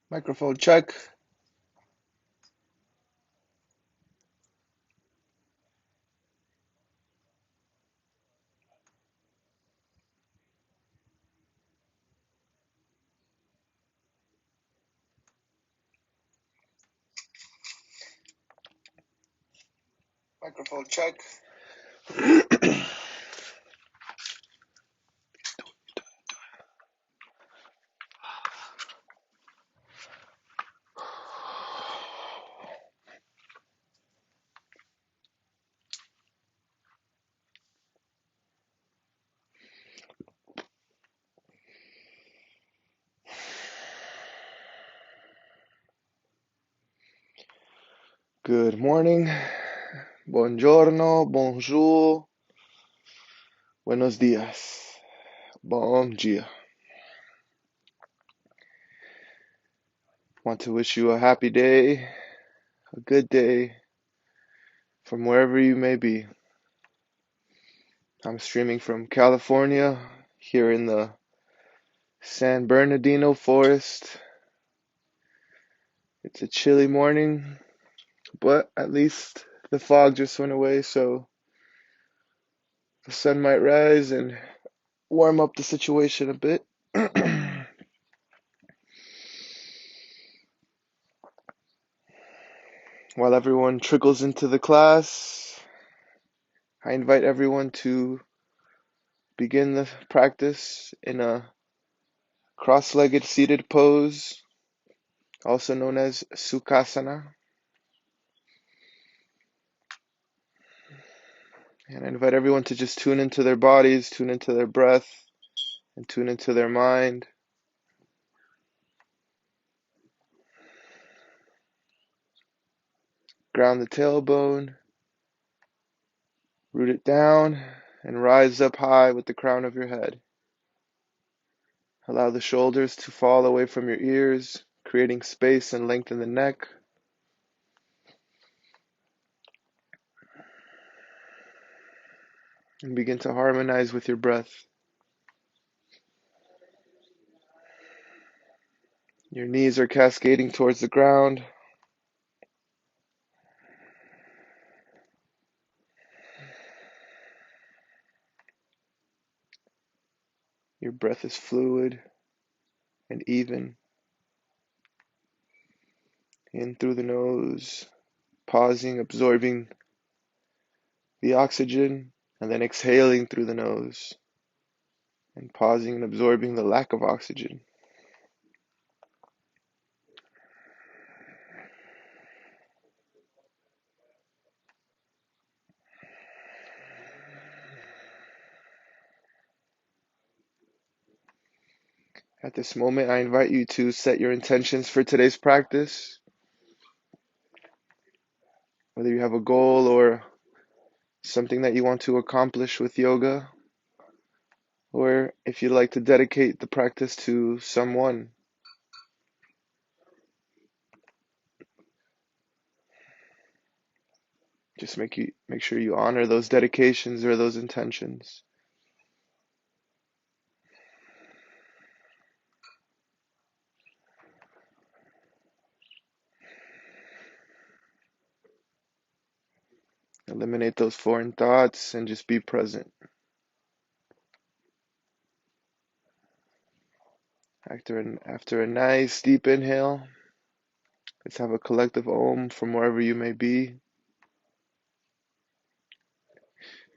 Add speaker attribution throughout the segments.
Speaker 1: Microphone check. Microphone check. Good morning. Buongiorno, bonjour, buenos dias, bom dia. Want to wish you a happy day, a good day, from wherever you may be. I'm streaming from California, here in the San Bernardino forest. It's a chilly morning, but at least the fog just went away, so the sun might rise and warm up the situation a bit. While everyone trickles into the class, I invite everyone to begin the practice in a cross-legged seated pose, also known as Sukhasana. And I invite everyone to just tune into their bodies, tune into their breath, and tune into their mind. Ground the tailbone, root it down, and rise up high with the crown of your head. Allow the shoulders to fall away from your ears, creating space and length in the neck. And begin to harmonize with your breath. Your knees are cascading towards the ground. Your breath is fluid and even. In through the nose, pausing, absorbing the oxygen, and then exhaling through the nose, and pausing and absorbing the lack of oxygen. At this moment, I invite you to set your intentions for today's practice. Whether you have a goal or something that you want to accomplish with yoga, or if you'd like to dedicate the practice to someone. Just make sure you honor those dedications or those intentions. Eliminate those foreign thoughts and just be present. After a nice deep inhale, let's have a collective Om from wherever you may be.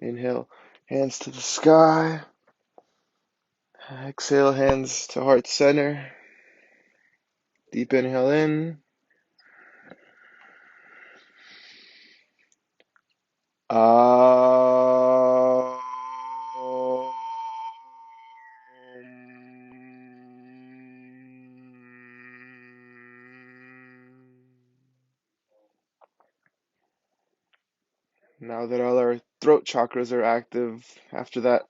Speaker 1: Inhale, hands to the sky. Exhale, hands to heart center. Deep inhale in. Ah. Now that all our throat chakras are active after that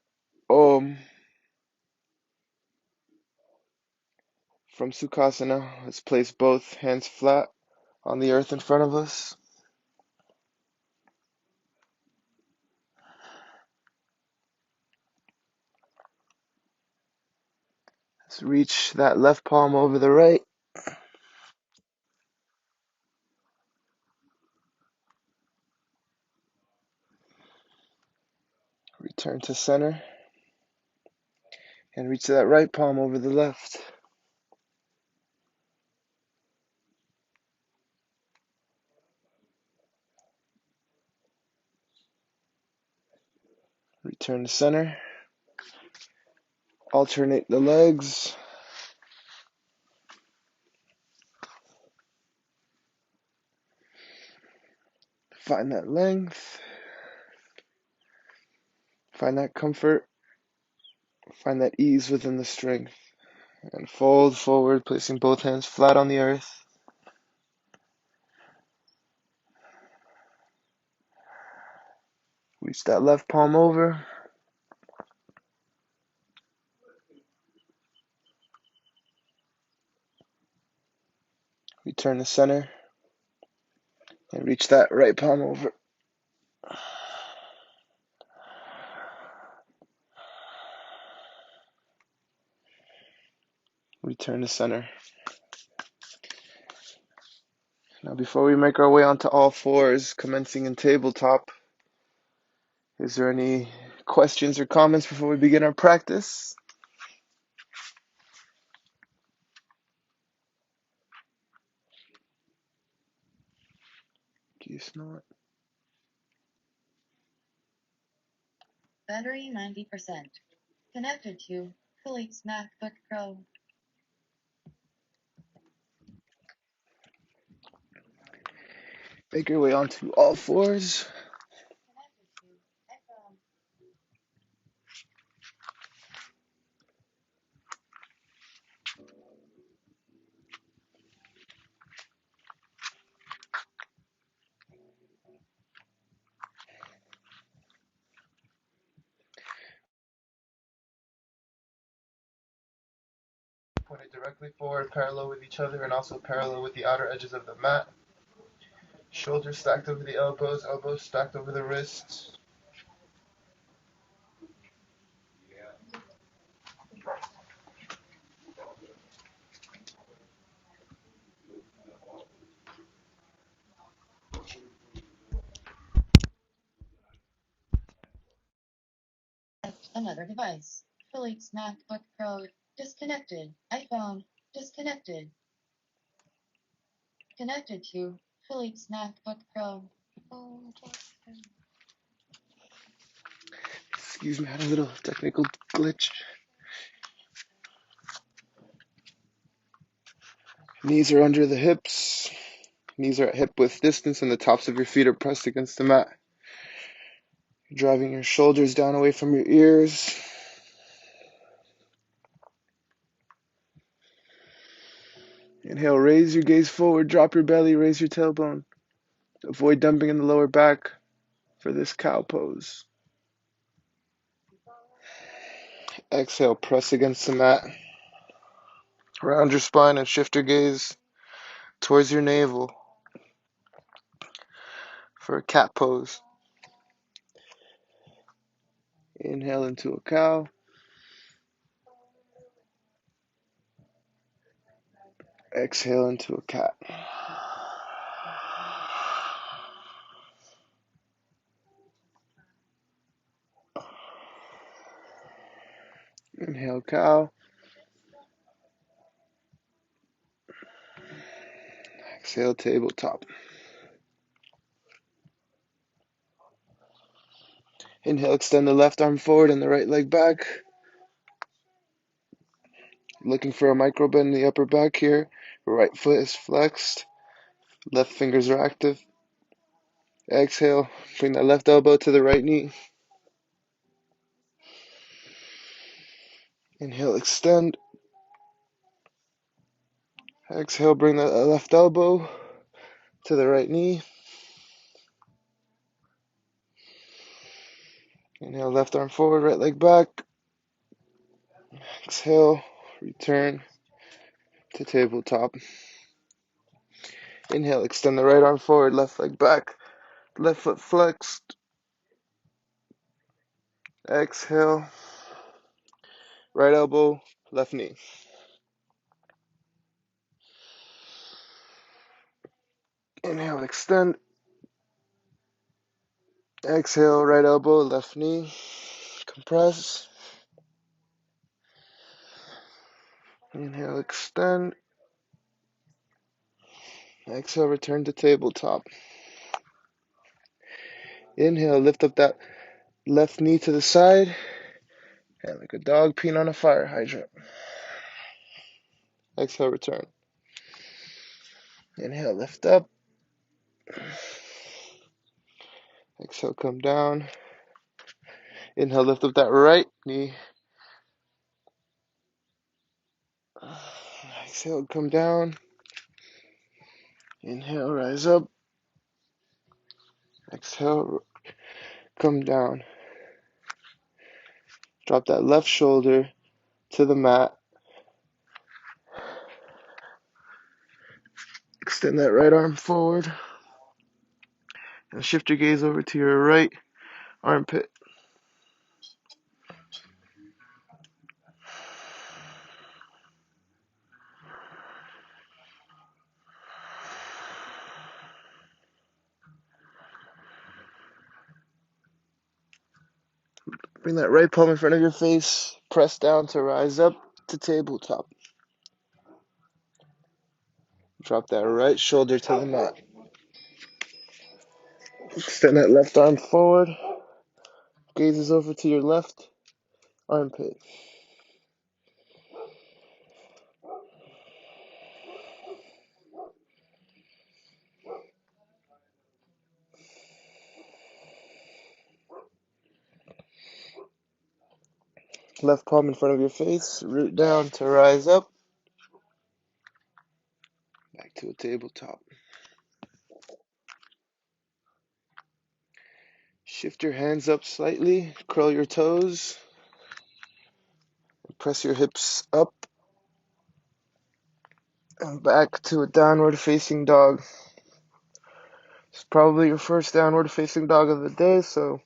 Speaker 1: Om from Sukhasana, let's place both hands flat on the earth in front of us. Let's reach that left palm over the right. Turn to center and reach that right palm over the left. Return to center. Alternate the legs. Find that length. Find that comfort. Find that ease within the strength. And fold forward, placing both hands flat on the earth. Reach that left palm over. Return to center. And reach that right palm over. Return to center. Now before we make our way onto all fours, commencing in tabletop, is there any questions or comments before we begin our practice? Guess not.
Speaker 2: Battery 90%. Connected to Philips MacBook Pro.
Speaker 1: Make your way onto all fours. Pointed directly forward, parallel with each other, and also parallel with the outer edges of the mat. Shoulders stacked over the elbows, elbows stacked over the wrists.
Speaker 2: Another device. Philips MacBook Pro. Disconnected. iPhone. Disconnected. Connected to Philips MacBook Pro.
Speaker 1: Excuse me, I had a little technical glitch. Knees are under the hips. Knees are at hip width distance and the tops of your feet are pressed against the mat. You're driving your shoulders down away from your ears. Inhale, raise your gaze forward, drop your belly, raise your tailbone. Avoid dumping in the lower back for this cow pose. Exhale, press against the mat. Round your spine and shift your gaze towards your navel for a cat pose. Inhale into a cow. Exhale into a cat. Inhale, cow. Exhale, tabletop. Inhale, extend the left arm forward and the right leg back. Looking for a micro bend in the upper back here. Right foot is flexed. Left fingers are active. Exhale, bring that left elbow to the right knee. Inhale, extend. Exhale, bring that left elbow to the right knee. Inhale, left arm forward, right leg back. Exhale, return to tabletop. Inhale, extend the right arm forward, left leg back. Left foot flexed. Exhale, right elbow, left knee. Inhale, extend. Exhale, right elbow, left knee. Compress. Inhale, extend. Exhale, return to tabletop. Inhale, lift up that left knee to the side, and like a dog peeing on a fire hydrant. Exhale, return. Inhale, lift up. Exhale, come down. Inhale, lift up that right knee. Exhale, come down. Inhale, rise up. Exhale, come down. Drop that left shoulder to the mat. Extend that right arm forward. And shift your gaze over to your right armpit. Bring that right palm in front of your face. Press down to rise up to tabletop. Drop that right shoulder to the mat. Extend that left arm forward. Gaze is over to your left armpit. Left palm in front of your face. Root down to rise up. Back to a tabletop. Shift your hands up slightly. Curl your toes. Press your hips up and back to a downward facing dog. It's probably your first downward facing dog of the day, so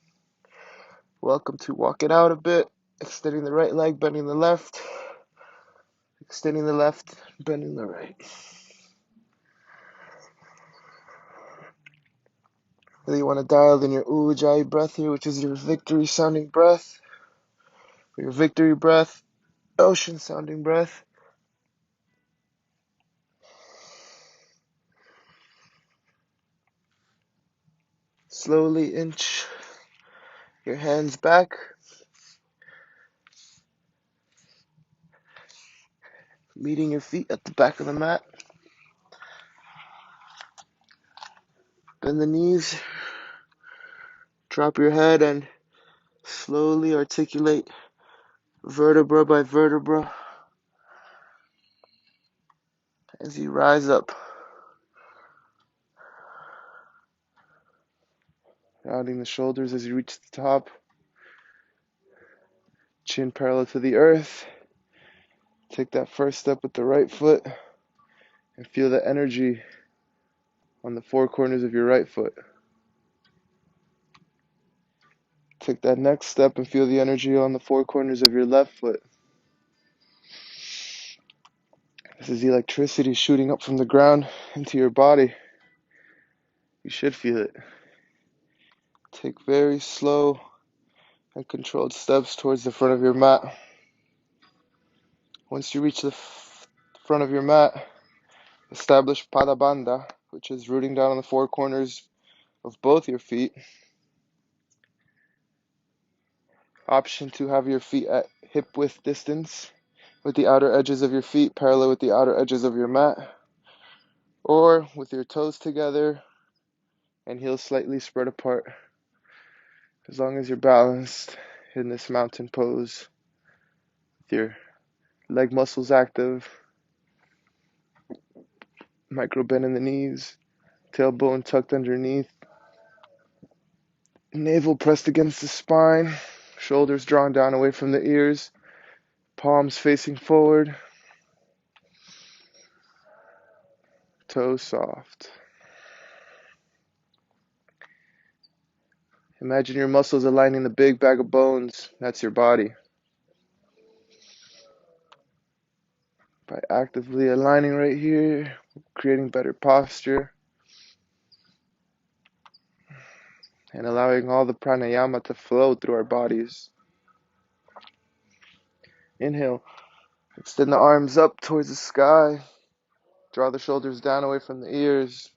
Speaker 1: welcome to walk it out a bit. Extending the right leg, bending the left. Extending the left, bending the right. Really want to dial in your Ujjayi breath here, which is your victory sounding breath. Your victory breath, ocean sounding breath. Slowly inch your hands back. Meeting your feet at the back of the mat. Bend the knees. Drop your head and slowly articulate vertebra by vertebra as you rise up. Rounding the shoulders as you reach the top. Chin parallel to the earth. Take that first step with the right foot and feel the energy on the four corners of your right foot. Take that next step and feel the energy on the four corners of your left foot. This is electricity shooting up from the ground into your body. You should feel it. Take very slow and controlled steps towards the front of your mat. Once you reach the front of your mat, establish Pada Bandha, which is rooting down on the four corners of both your feet. Option to have your feet at hip width distance, with the outer edges of your feet parallel with the outer edges of your mat, or with your toes together and heels slightly spread apart. As long as you're balanced in this mountain pose, with your leg muscles active, micro bend in the knees, tailbone tucked underneath, navel pressed against the spine, shoulders drawn down away from the ears, palms facing forward, toes soft. Imagine your muscles aligning the big bag of bones. That's your body. By actively aligning right here, creating better posture, and allowing all the pranayama to flow through our bodies. Inhale, extend the arms up towards the sky. Draw the shoulders down away from the ears.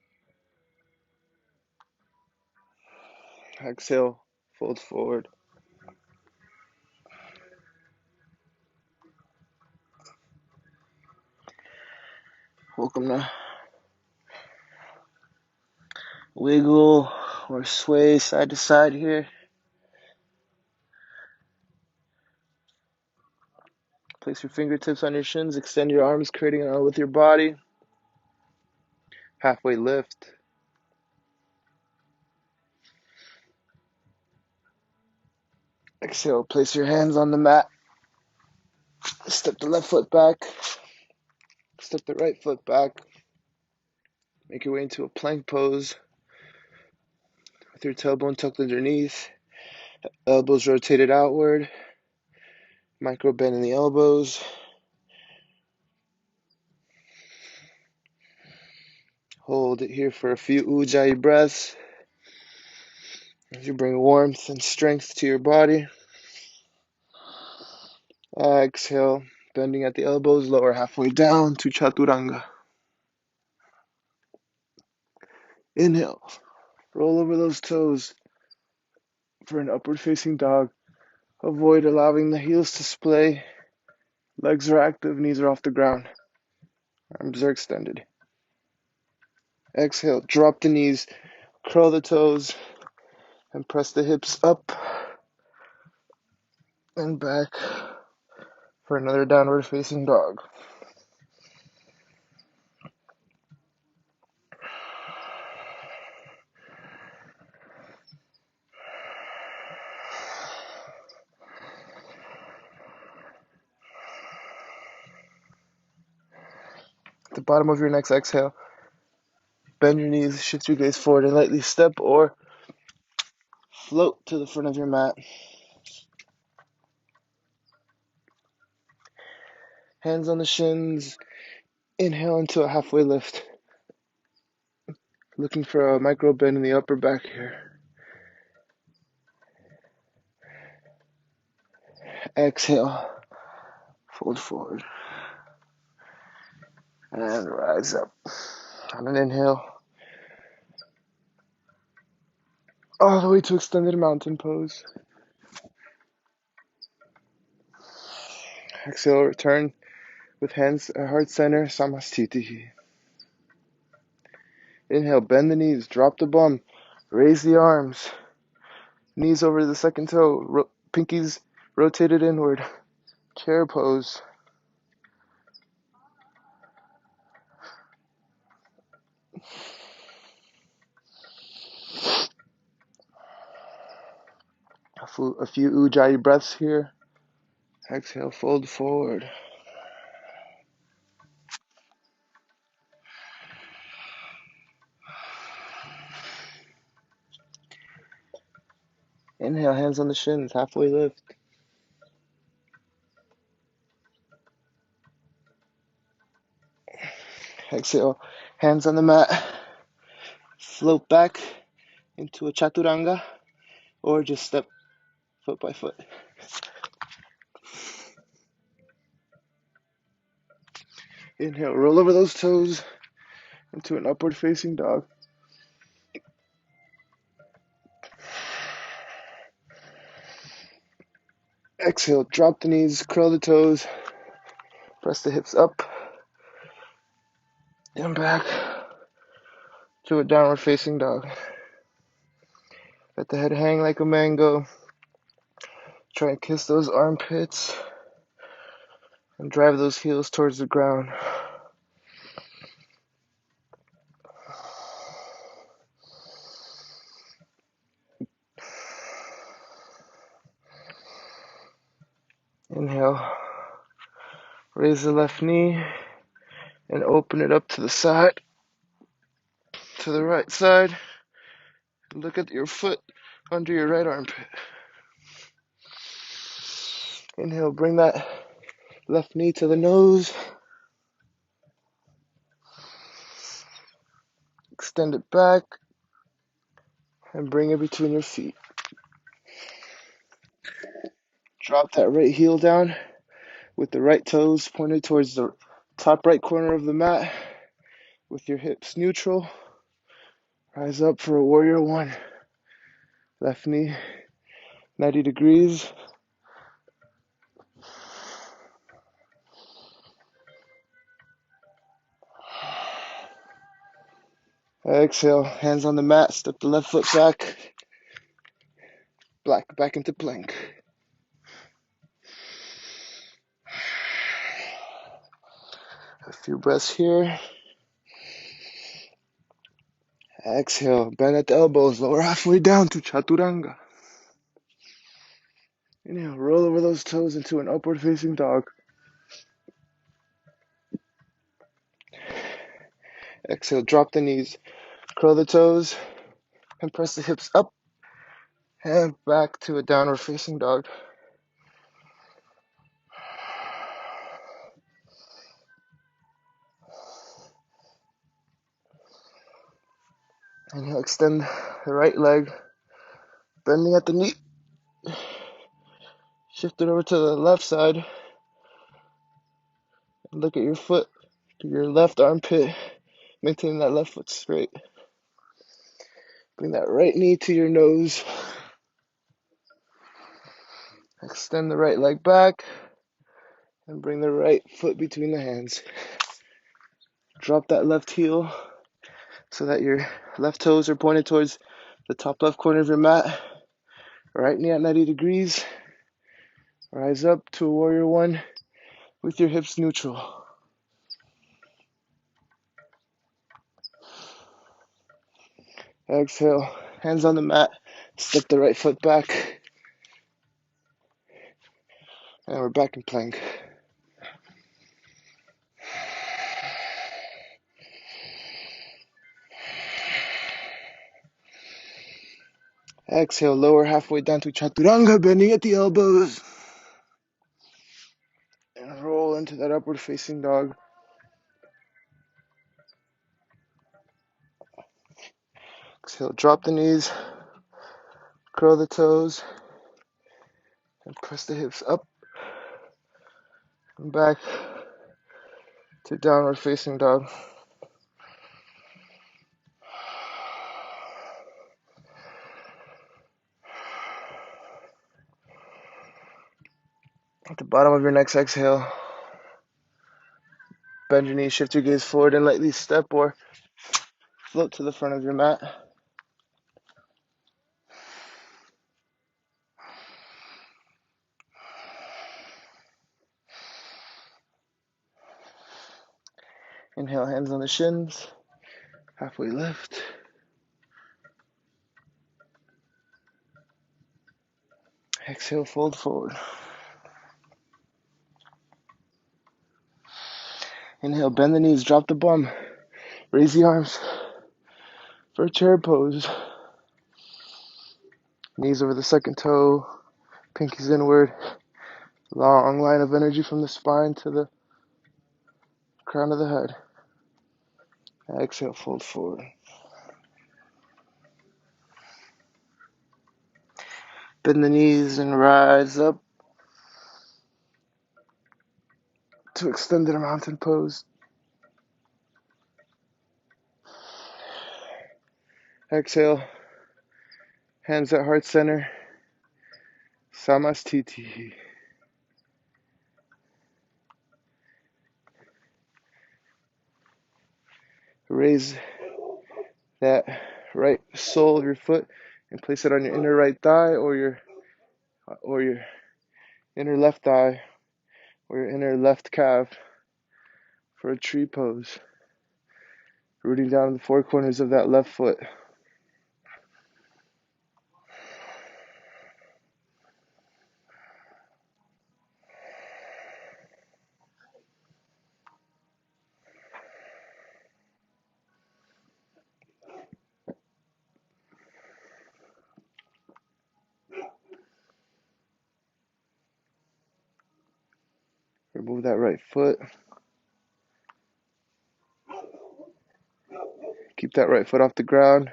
Speaker 1: Exhale, fold forward. Welcome to wiggle or sway side to side here. Place your fingertips on your shins, extend your arms, creating an L with your body. Halfway lift. Exhale, place your hands on the mat. Step the left foot back. Step the right foot back. Make your way into a plank pose with your tailbone tucked underneath. Elbows rotated outward. Micro bend in the elbows. Hold it here for a few ujjayi breaths as you bring warmth and strength to your body. Exhale, bending at the elbows, lower halfway down to chaturanga. Inhale, roll over those toes for an upward facing dog. Avoid allowing the heels to splay. Legs are active, knees are off the ground. Arms are extended. Exhale, drop the knees, curl the toes, and press the hips up and back for another downward facing dog. At the bottom of your next exhale, bend your knees, shift your gaze forward and lightly step or float to the front of your mat. Hands on the shins. Inhale into a halfway lift. Looking for a micro bend in the upper back here. Exhale. Fold forward. And rise up. On an inhale. All the way to extended mountain pose. Exhale, return with hands at heart center, Samastiti. Inhale, bend the knees, drop the bum, raise the arms. Knees over the second toe, pinkies rotated inward. Chair pose. A few ujjayi breaths here. Exhale, fold forward. Inhale, hands on the shins, halfway lift. Exhale, hands on the mat. Float back into a chaturanga or just step foot by foot. Inhale, roll over those toes into an upward facing dog. Exhale, drop the knees, curl the toes, press the hips up and back to a downward facing dog. Let the head hang like a mango. Try and kiss those armpits and drive those heels towards the ground. Inhale, raise the left knee and open it up to the side, to the right side. Look at your foot under your right armpit. Inhale, bring that left knee to the nose. Extend it back and bring it between your feet. Drop that right heel down with the right toes pointed towards the top right corner of the mat with your hips neutral. Rise up for a warrior one. Left knee 90 degrees. Exhale, hands on the mat, step the left foot back into plank. A few breaths here. Exhale, bend at the elbows, lower halfway down to chaturanga. Inhale, roll over those toes into an upward facing dog. Exhale, drop the knees, curl the toes, and press the hips up and back to a downward facing dog. Inhale, extend the right leg, bending at the knee. Shift it over to the left side. And look at your foot, to your left armpit. Maintain that left foot straight. Bring that right knee to your nose. Extend the right leg back. And bring the right foot between the hands. Drop that left heel so that your left toes are pointed towards the top left corner of your mat. Right knee at 90 degrees. Rise up to a warrior one with your hips neutral. Exhale, hands on the mat. Step the right foot back. And we're back in plank. Exhale, lower halfway down to chaturanga, bending at the elbows. And roll into that upward facing dog. Exhale, drop the knees, curl the toes, and press the hips up and back to downward facing dog. At the bottom of your next exhale, bend your knees, shift your gaze forward, and lightly step or float to the front of your mat. Inhale, hands on the shins, halfway lift. Exhale, fold forward. Inhale, bend the knees, drop the bum, raise the arms for a chair pose. Knees over the second toe, pinkies inward. Long line of energy from the spine to the crown of the head. Exhale, fold forward. Bend the knees and rise up to extended mountain pose. Exhale, hands at heart center. Samastiti. Raise that right sole of your foot and place it on your inner right thigh or your inner left thigh or your inner left calf for a tree pose. Rooting down the four corners of that left foot. Remove that right foot. Keep that right foot off the ground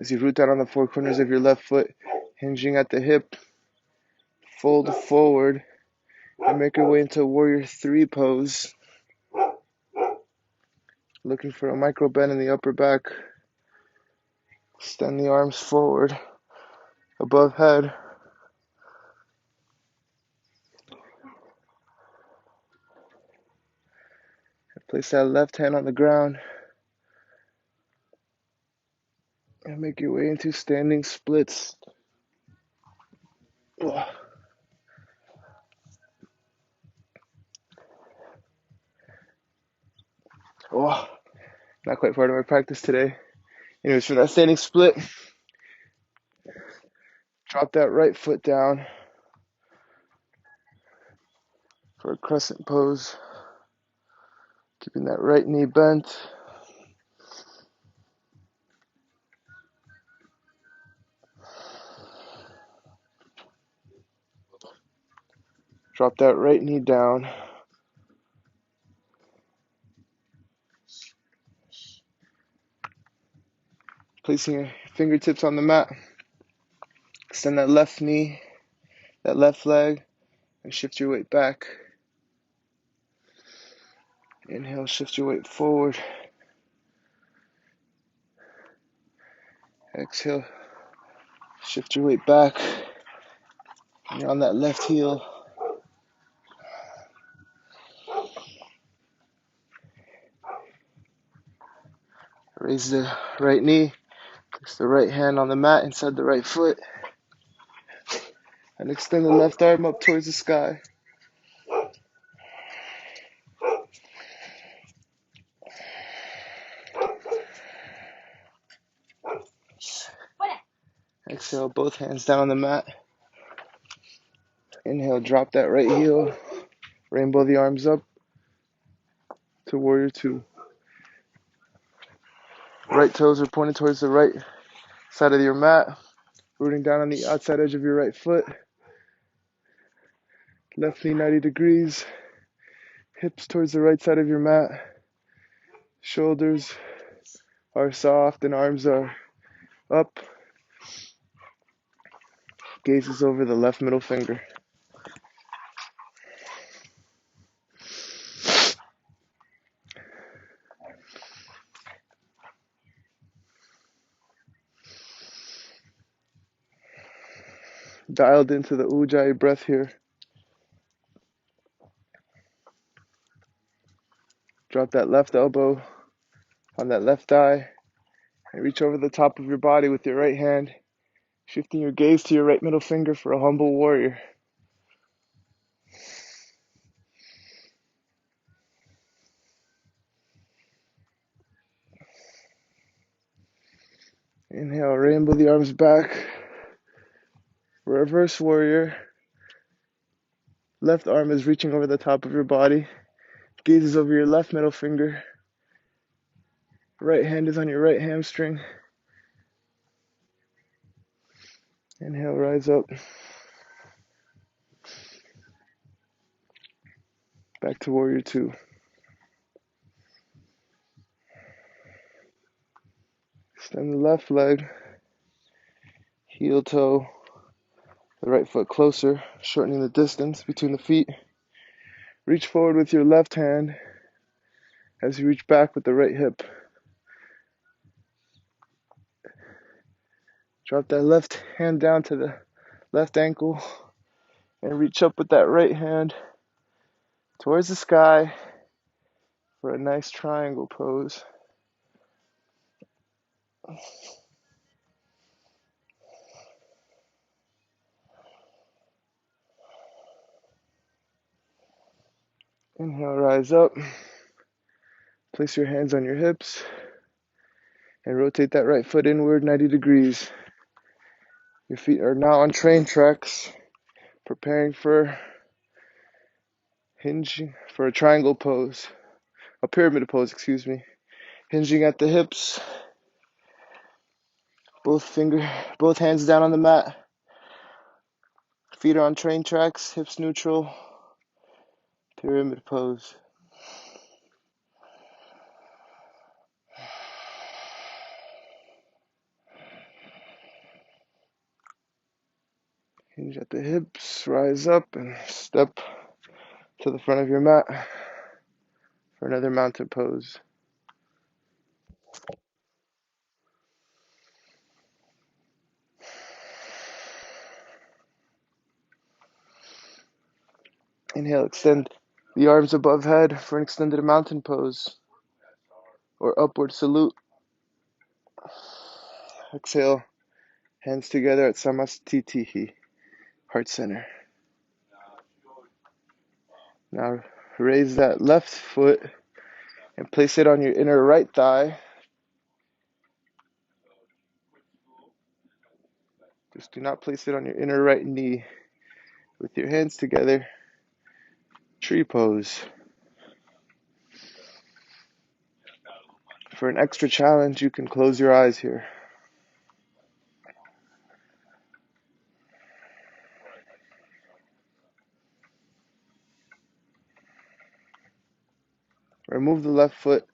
Speaker 1: as you root down on the four corners of your left foot, hinging at the hip. Fold forward and make your way into Warrior 3 pose. Looking for a micro bend in the upper back. Extend the arms forward, above head. Place that left hand on the ground. And make your way into standing splits. Oh, not quite part of my practice today. Anyways, for that standing split, drop that right foot down for a crescent pose. Keeping that right knee bent. Drop that right knee down. Placing your fingertips on the mat. Extend that left knee, that left leg, and shift your weight back. Inhale, shift your weight forward. Exhale, shift your weight back. And you're on that left heel. Raise the right knee. Place the right hand on the mat inside the right foot. And extend the left arm up towards the sky. Exhale, both hands down on the mat. Inhale, drop that right heel. Rainbow the arms up to Warrior 2. Right toes are pointed towards the right side of your mat. Rooting down on the outside edge of your right foot. Left knee 90 degrees. Hips towards the right side of your mat. Shoulders are soft and arms are up. Gaze is over the left middle finger. Dialed into the Ujjayi breath here. Drop that left elbow on that left thigh and reach over the top of your body with your right hand, shifting your gaze to your right middle finger for a humble warrior. Inhale, rainbow the arms back. Reverse warrior. Left arm is reaching over the top of your body. Gaze is over your left middle finger. Right hand is on your right hamstring. Inhale, rise up. Back to Warrior 2. Extend the left leg. Heel toe. The right foot closer, shortening the distance between the feet. Reach forward with your left hand as you reach back with the right hip. Drop that left hand down to the left ankle and reach up with that right hand towards the sky for a nice triangle pose. Inhale, rise up. Place your hands on your hips and rotate that right foot inward 90 degrees. Your feet are now on train tracks, preparing for hinging for a triangle pose, a pyramid pose, hinging at the hips, both hands down on the mat, feet are on train tracks, hips neutral, pyramid pose. Hinge at the hips, rise up and step to the front of your mat for another mountain pose. Inhale, extend the arms above head for an extended mountain pose or upward salute. Exhale, hands together at Samastitihi, heart center. Now raise that left foot and place it on your inner right thigh. Just do not place it on your inner right knee. With your hands together, tree pose. For an extra challenge, you can close your eyes here. Remove the left foot,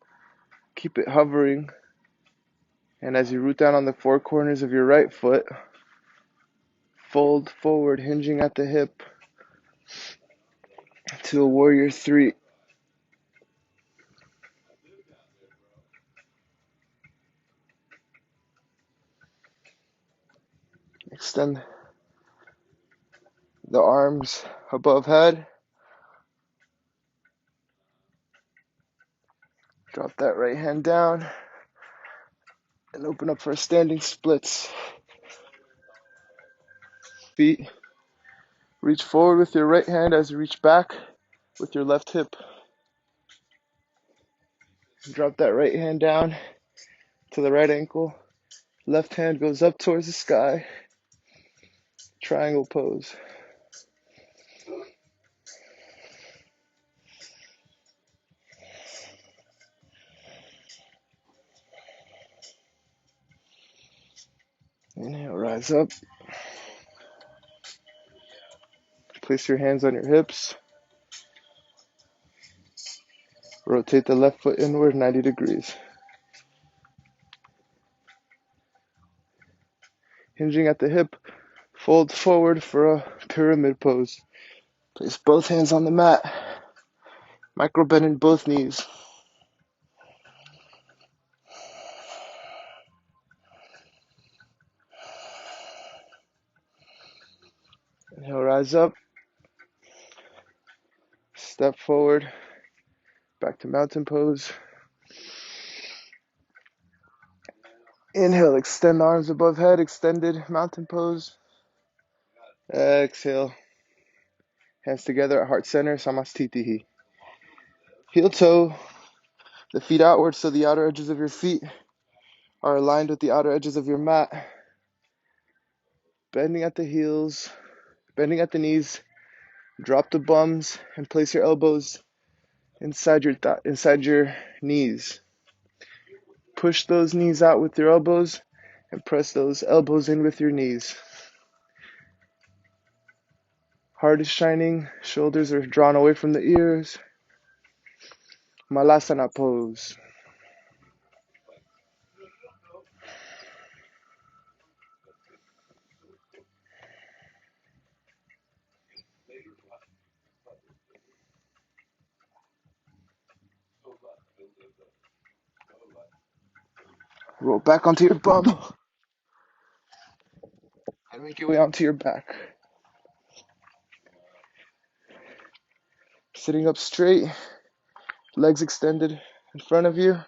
Speaker 1: keep it hovering, and as you root down on the four corners of your right foot, fold forward, hinging at the hip to a warrior three. Extend the arms above head. Drop that right hand down and open up for a standing splits. Feet. Reach forward with your right hand as you reach back with your left hip. Drop that right hand down to the right ankle. Left hand goes up towards the sky. Triangle pose. Inhale, rise up. Place your hands on your hips. Rotate the left foot inward 90 degrees. Hinging at the hip, fold forward for a pyramid pose. Place both hands on the mat. Micro bend in both knees. Inhale, rise up. Step forward. Back to mountain pose. Inhale, extend the arms above head, extended mountain pose. Exhale. Hands together at heart center, Samastitihi. Heel toe, the feet outward so the outer edges of your feet are aligned with the outer edges of your mat. Bending at the heels, bending at the knees. Drop the bums and place your elbows inside your knees. Push those knees out with your elbows and press those elbows in with your knees. Heart is shining, shoulders are drawn away from the ears. Malasana pose. Roll back onto your bum and make your way onto your back. Sitting up straight, legs extended in front of you.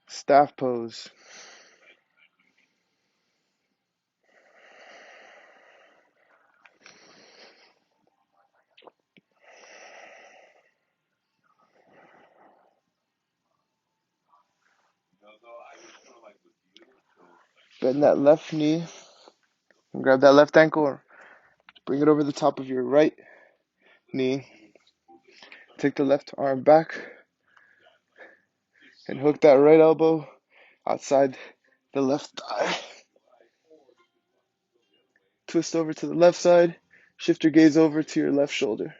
Speaker 1: Staff pose. Bend that left knee and grab that left ankle. Bring it over the top of your right knee. Take the left arm back and hook that right elbow outside the left thigh. Twist over to the left side. Shift your gaze over to your left shoulder.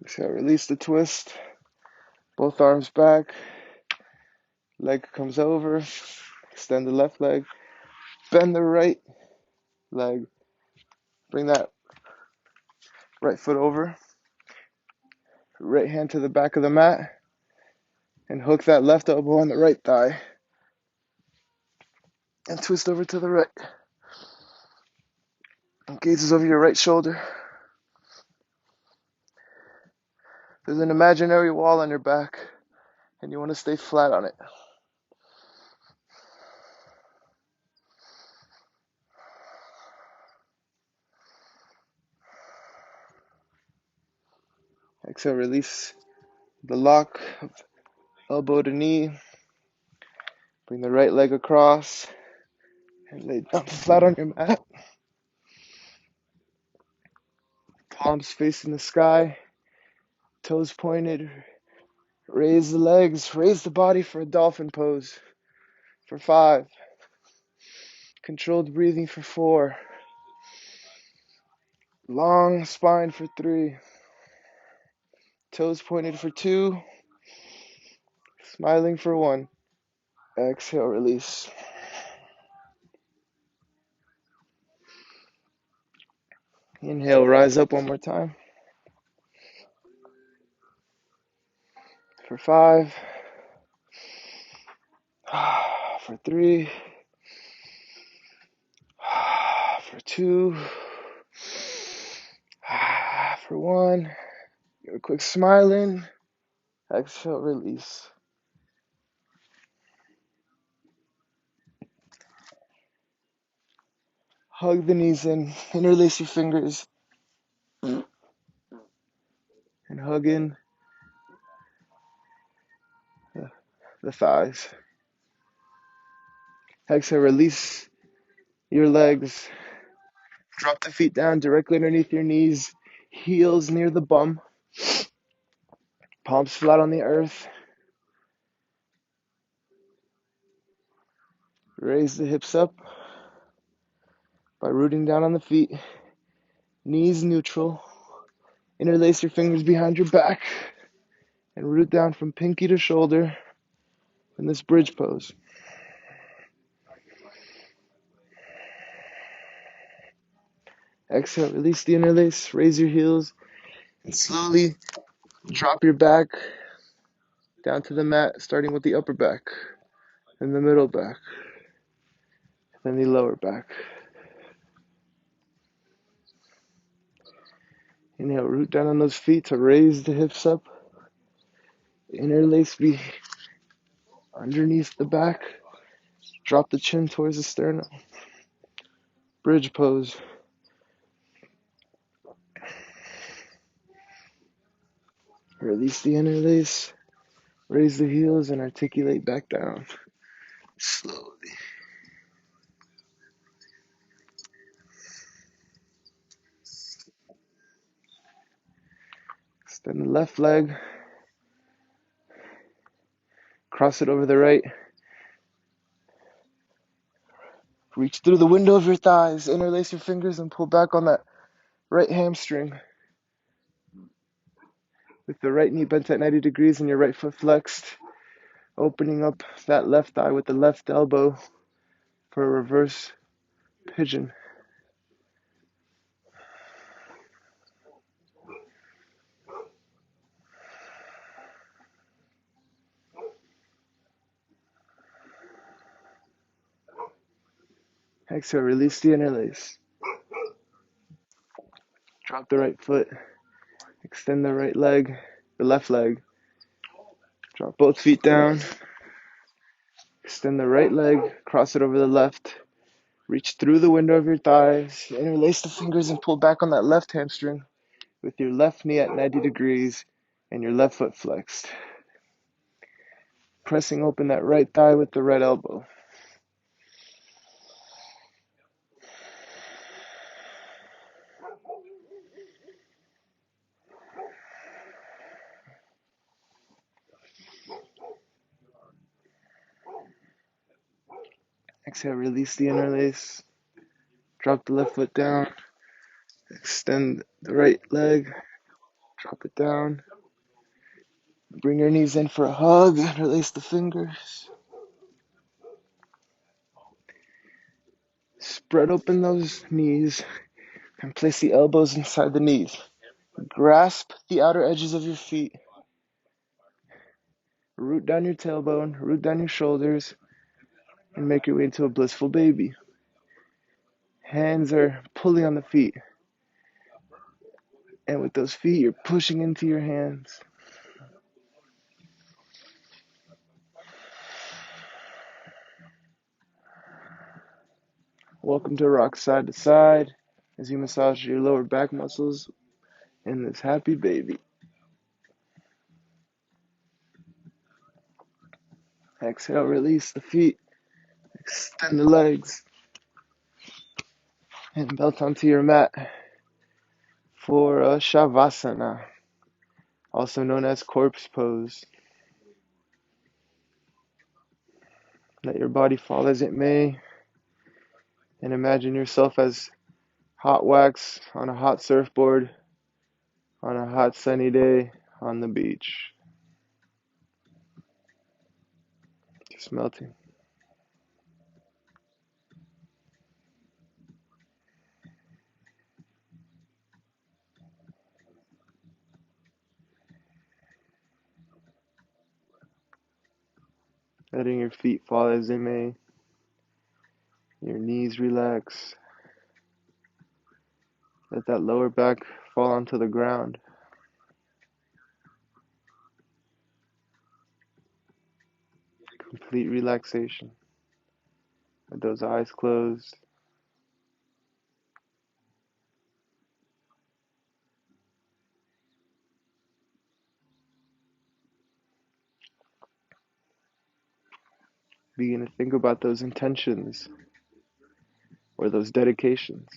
Speaker 1: Exhale, release the twist. Both arms back. Leg comes over. Extend the left leg. Bend the right leg. Bring that right foot over. Right hand to the back of the mat. And hook that left elbow on the right thigh. And twist over to the right. And gazes over your right shoulder. There's an imaginary wall on your back, and you want to stay flat on it. Exhale, release the lock of elbow to knee. Bring the right leg across and lay down flat on your mat. Palms facing the sky, toes pointed. Raise the legs, raise the body for a dolphin pose for 5. Controlled breathing for 4. Long spine for 3. Toes pointed for 2. Smiling for 1. Exhale, release. Inhale, rise up one more time. For 5. For 3. For 2. For 1. Give a quick smile in. Exhale, release. Hug the knees in. Interlace your fingers. And hug in the thighs. Exhale, release your legs. Drop the feet down directly underneath your knees. Heels near the bum. Palms flat on the earth. Raise the hips up by rooting down on the feet. Knees neutral. Interlace your fingers behind your back and root down from pinky to shoulder in this bridge pose. Exhale, release the interlace, raise your heels, and slowly drop your back down to the mat, starting with the upper back, then the middle back, then the lower back. Inhale, root down on those feet to raise the hips up. Interlace be underneath the back. Drop the chin towards the sternum. Bridge pose. Release the interlace. Raise the heels and articulate back down. Slowly. Extend the left leg. Cross it over the right. Reach through the window of your thighs. Interlace your fingers and pull back on that right hamstring. With the right knee bent at 90 degrees and your right foot flexed. Opening up that left thigh with the left elbow for a reverse pigeon. Exhale, release the interlace. Drop the right foot. Extend the right leg, the left leg. Drop both feet down. Extend the right leg, cross it over the left. Reach through the window of your thighs. Interlace the fingers and pull back on that left hamstring with your left knee at 90 degrees and your left foot flexed. Pressing open that right thigh with the right elbow. Exhale, release the interlace. Drop the left foot down. Extend the right leg. Drop it down. Bring your knees in for a hug. Release the fingers. Spread open those knees and place the elbows inside the knees. Grasp the outer edges of your feet. Root down your tailbone, root down your shoulders, and make your way into a blissful baby. Hands are pulling on the feet. And with those feet, you're pushing into your hands. Welcome to rock side to side as you massage your lower back muscles in this happy baby. Exhale, release the feet. Extend the legs. And melt onto your mat for a Shavasana, also known as corpse pose. Let your body fall as it may, and imagine yourself as hot wax on a hot surfboard on a hot sunny day on the beach. Just melting. Letting your feet fall as they may. Your knees relax. Let that lower back fall onto the ground. Complete relaxation. With those eyes closed. Begin to think about those intentions or those dedications.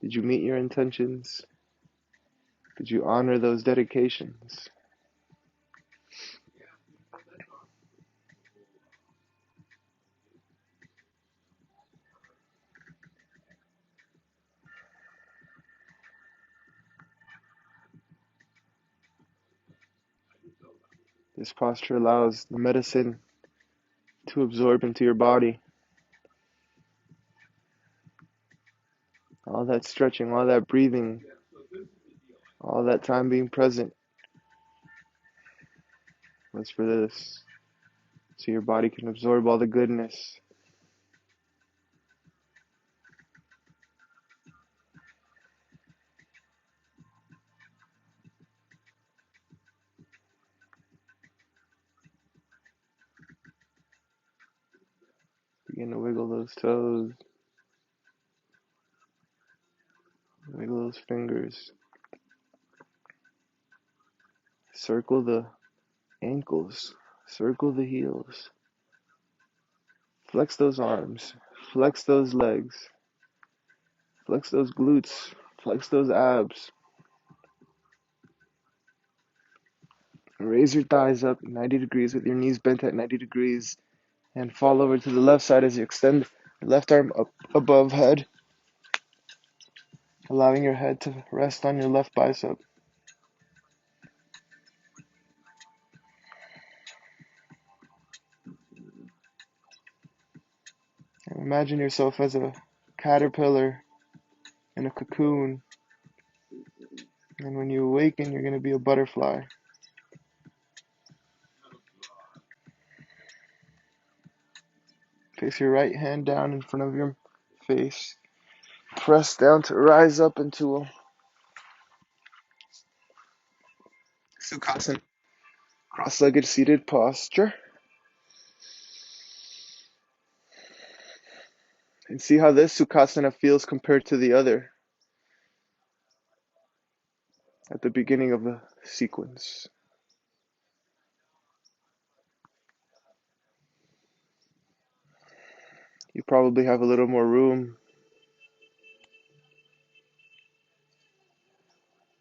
Speaker 1: Did you meet your intentions? Did you honor those dedications? This posture allows the medicine to absorb into your body. All that stretching, all that breathing, all that time being present was for this. So your body can absorb all the goodness. Begin to wiggle those toes. Wiggle those fingers. Circle the ankles. Circle the heels. Flex those arms. Flex those legs. Flex those glutes. Flex those abs. Raise your thighs up 90 degrees with your knees bent at 90 degrees. And fall over to the left side as you extend your left arm up above head. Allowing your head to rest on your left bicep. And imagine yourself as a caterpillar in a cocoon. And when you awaken, you're going to be a butterfly. Place your right hand down in front of your face. Press down to rise up into a Sukhasana, cross-legged seated posture. And see how this Sukhasana feels compared to the other at the beginning of the sequence. You probably have a little more room.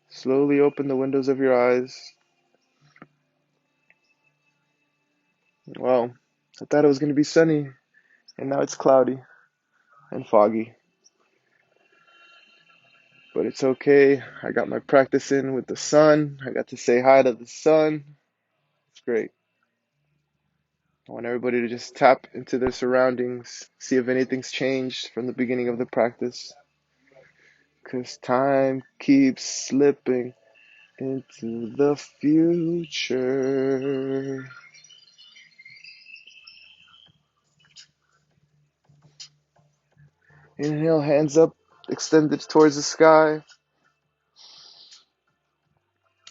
Speaker 1: Slowly open the windows of your eyes. Wow, I thought it was going to be sunny, and now it's cloudy and foggy. but it's okay. I got my practice in with the sun. I got to say hi to the sun. It's great. I want everybody to just tap into their surroundings, see if anything's changed from the beginning of the practice. Because time keeps slipping into the future. Inhale, hands up, extended towards the sky.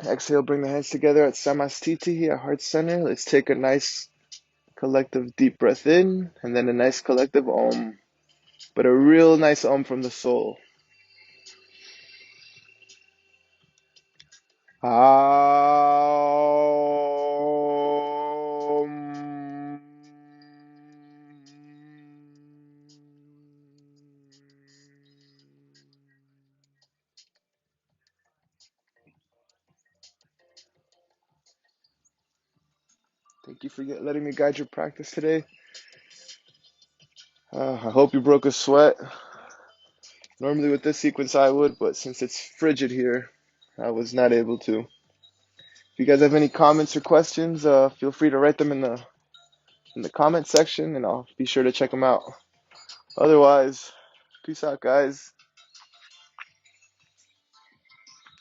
Speaker 1: Exhale, bring the hands together at Samastiti, at heart center. Let's take a nice collective deep breath in, and then a nice collective Om. But a real nice Om from the soul. Om. Thank you for letting me guide your practice today. I hope you broke a sweat. Normally with this sequence I would, but since it's frigid here, I was not able to. If you guys have any comments or questions, feel free to write them in the comment section, and I'll be sure to check them out. Otherwise, peace out, guys.